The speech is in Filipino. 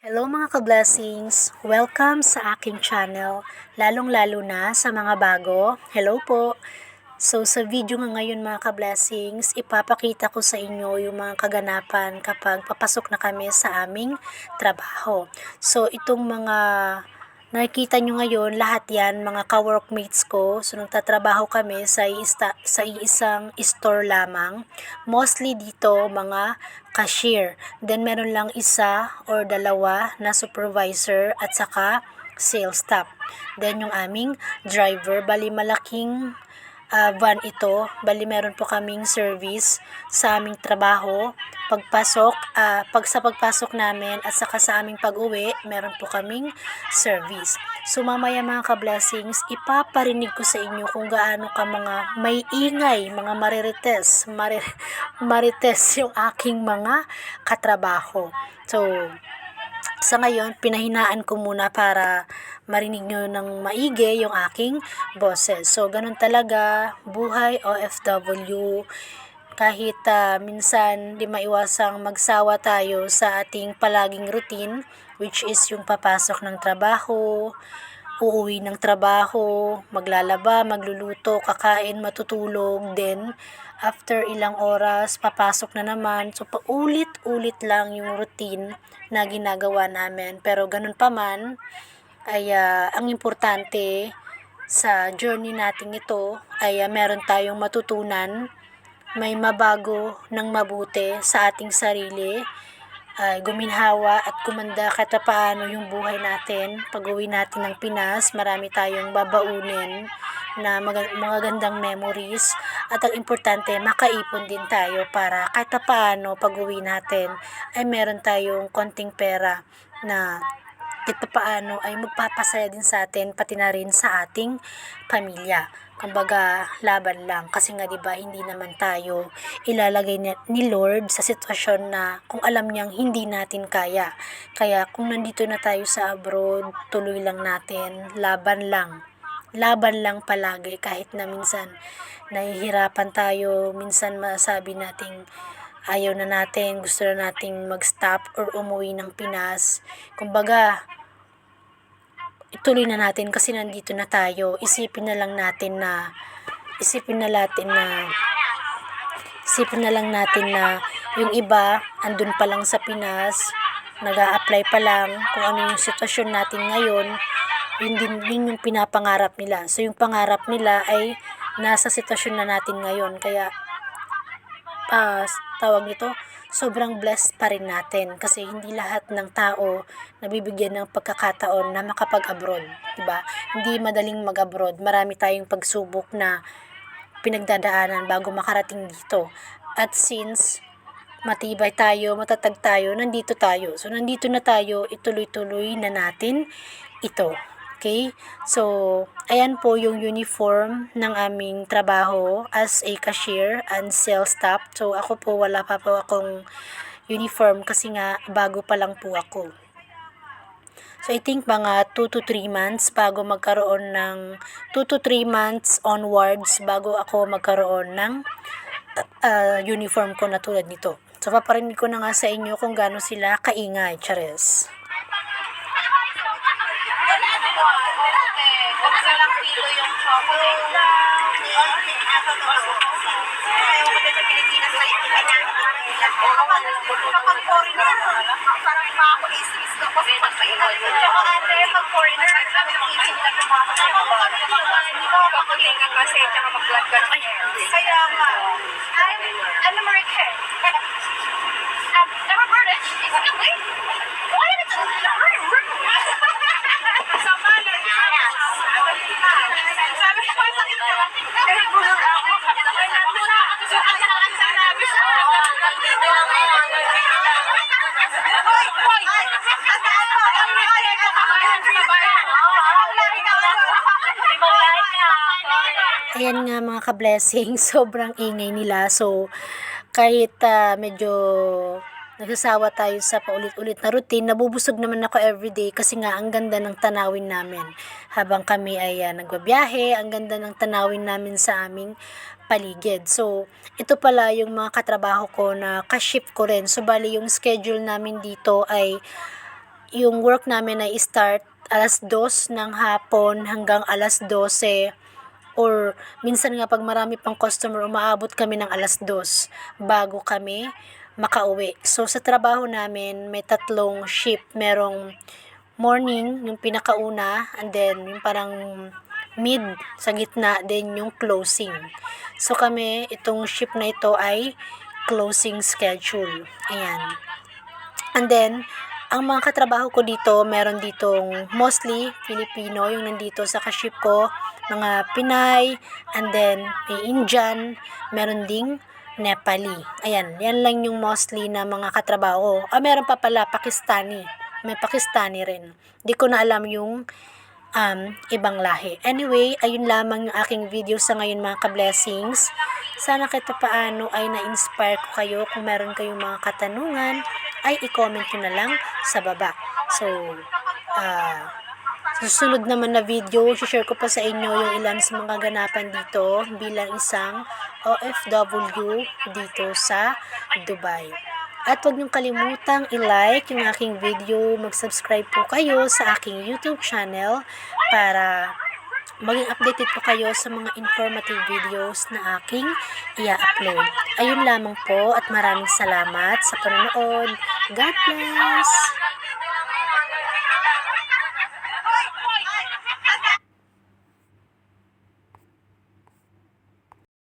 Hello mga ka-blessings! Welcome sa aking channel, lalong-lalo na sa mga bago. Hello po! So sa video nga ngayon mga ka-blessings, ipapakita ko sa inyo yung mga kaganapan kapag papasok na kami sa aming trabaho. So itong mga nakikita nyo ngayon, lahat yan mga ka-workmates ko. So nagtatrabaho kami sa isang store lamang. Mostly dito mga cashier. Then meron lang isa or dalawa na supervisor at saka sales staff. Then yung aming driver, bali malaking van ito. Bali meron po kaming service sa aming trabaho. Sa pagpasok namin at saka sa aming pag-uwi, meron po kaming service. So mamaya mga ka-blessings, ipaparinig ko sa inyo kung gaano ka mga may ingay, mga marites yung aking mga katrabaho. So sa ngayon, pinahinaan ko muna para marinig nyo ng maigi yung aking boses. So, ganun talaga, buhay OFW. Kahit minsan di maiwasang magsawa tayo sa ating palaging routine, which is yung papasok ng trabaho, uuwi ng trabaho, maglalaba, magluluto, kakain, matutulog, then after ilang oras, papasok na naman. So, paulit-ulit lang yung routine na ginagawa namin. Pero ganun pa man, ay ang importante sa journey natin ito ay meron tayong matutunan, may mabago ng mabuti sa ating sarili, guminhawa at kumanda kahit paano yung buhay natin. Pag-uwi natin ng Pinas, marami tayong babaunin na mga gandang memories, at ang importante, makaipon din tayo para kahit paano pag-uwi natin ay meron tayong konting pera na kahit paano ay magpapasaya din sa atin, pati na rin sa ating pamilya. Kumbaga, laban lang kasi nga 'di ba, hindi naman tayo ilalagay ni Lord sa sitwasyon na kung alam niyang hindi natin kaya. Kaya kung nandito na tayo sa abroad, tuloy lang natin, laban lang. Laban lang palagi kahit na minsan nahihirapan tayo, minsan masabi nating ayaw na natin, gusto na nating mag-stop or umuwi ng Pinas. Kumbaga, ituloy na natin kasi nandito na tayo. Isipin na lang natin na yung iba andun pa lang sa Pinas, nag-a-apply pa lang kung ano yung sitwasyon natin ngayon, yun yung pinapangarap nila. So yung pangarap nila ay nasa sitwasyon na natin ngayon. Kaya tawag nito, sobrang blessed pa rin natin kasi hindi lahat ng tao nabibigyan ng pagkakataon na makapag-abroad, diba? Hindi madaling mag-abroad, marami tayong pagsubok na pinagdadaanan bago makarating dito. At since matibay tayo, matatag tayo, nandito tayo. So nandito na tayo, ituloy-tuloy na natin ito. Okay? So, ayan po yung uniform ng aming trabaho as a cashier and sales staff. So, ako po, wala pa po akong uniform kasi nga bago pa lang po ako. So, I think mga 2 to 3 months bago magkaroon ng 2 to 3 months onwards bago ako magkaroon ng uniform ko na tulad nito. So, paparinig ko na nga sa inyo kung gaano sila kaingay. Chares. Kapag foreigner, parang makakulistis ka kasi pag foreigner, isip na tumakot sa mga hindi mo makakulingan kasi tsaka mag-vlog ka na kaya nga, I'm American. I'm British. Is it okay? Why is it very rude? Sama lang. Sabi ko sa ito, kahit bulong ako, ay nandun ako sa sanabi sa Ayan nga mga ka-blessing, sobrang ingay nila. So, kahit medyo nagsasawa tayo sa paulit-ulit na routine, nabubusog naman ako everyday kasi nga ang ganda ng tanawin namin. Habang kami ay nagbabiyahe, ang ganda ng tanawin namin sa aming paligid. So, ito pala yung mga katrabaho ko na ka-shift ko rin. So, bali yung schedule namin dito ay yung work namin ay start alas 2 ng hapon hanggang alas 12, or minsan nga pag marami pang customer, umaabot kami ng alas 2 bago kami makauwi. So sa trabaho namin, may 3 shift. Merong morning, yung pinakauna, and then yung parang mid sa gitna, then yung closing. So kami, itong shift na ito ay closing schedule. Ayan. And then, ang mga katrabaho ko dito, meron ditong mostly Filipino, yung nandito sa kaship ko, mga Pinay, and then may Indian, meron ding Nepali. Ayan, yan lang yung mostly na mga katrabaho. Meron pa pala Pakistani. May Pakistani rin. Di ko na alam yung ibang lahi. Anyway, ayun lamang yung aking video sa ngayon, mga ka-blessings. Sana kahit paano ay na-inspire ko kayo. Kung meron kayong mga katanungan, ay i-comment nyo na lang sa baba. So, susunod naman na video, share ko pa sa inyo yung ilan sa mga ganapan dito bilang isang OFW dito sa Dubai. At huwag niyong kalimutang i-like yung aking video, mag-subscribe po kayo sa aking YouTube channel para maging updated po kayo sa mga informative videos na aking i-upload. Ayun lamang po at maraming salamat sa panonood. God bless!